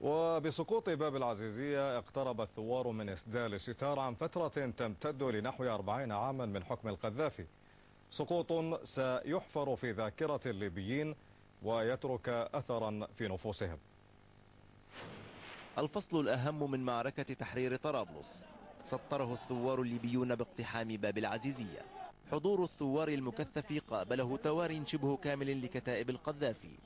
وبسقوط باب العزيزية اقترب الثوار من إسدال الستار عن فترة تمتد لنحو 40 عاما من حكم القذافي، سقوط سيحفر في ذاكرة الليبيين ويترك أثرا في نفوسهم. الفصل الأهم من معركة تحرير طرابلس سطره الثوار الليبيون باقتحام باب العزيزية. حضور الثوار المكثف قابله توار شبه كامل لكتائب القذافي.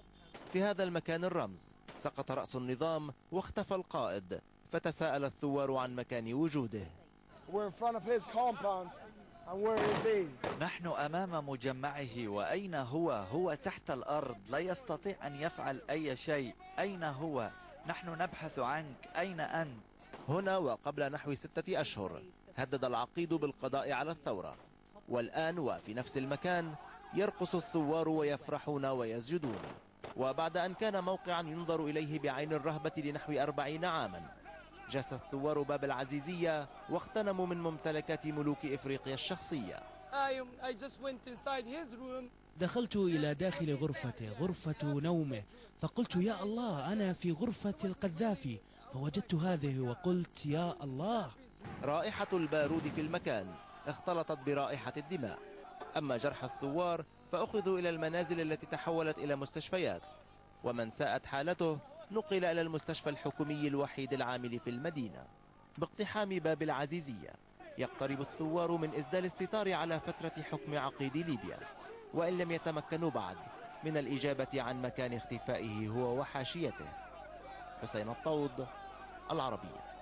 في هذا المكان الرمز سقط رأس النظام واختفى القائد، فتساءل الثوار عن مكان وجوده. نحن أمام مجمعه، وأين هو؟ هو تحت الأرض، لا يستطيع أن يفعل أي شيء. أين هو؟ نحن نبحث عنك، أين أنت؟ هنا وقبل نحو 6 أشهر هدد العقيد بالقضاء على الثورة، والآن وفي نفس المكان يرقص الثوار ويفرحون ويسجدون. وبعد أن كان موقعا ينظر إليه بعين الرهبة لنحو 40 عاما، جاس الثوار باب العزيزية واغتنموا من ممتلكات ملوك إفريقيا الشخصية. دخلت إلى داخل غرفته، غرفة نومه، فقلت يا الله أنا في غرفة القذافي، فوجدت هذه وقلت يا الله. رائحة البارود في المكان اختلطت برائحة الدماء. أما جرح الثوار فأخذوا إلى المنازل التي تحولت إلى مستشفيات، ومن ساءت حالته نقل إلى المستشفى الحكومي الوحيد العامل في المدينة. باقتحام باب العزيزية يقترب الثوار من إسدال الستار على فترة حكم عقيد ليبيا، وإن لم يتمكنوا بعد من الإجابة عن مكان اختفائه هو وحاشيته. حسين الطود، العربية.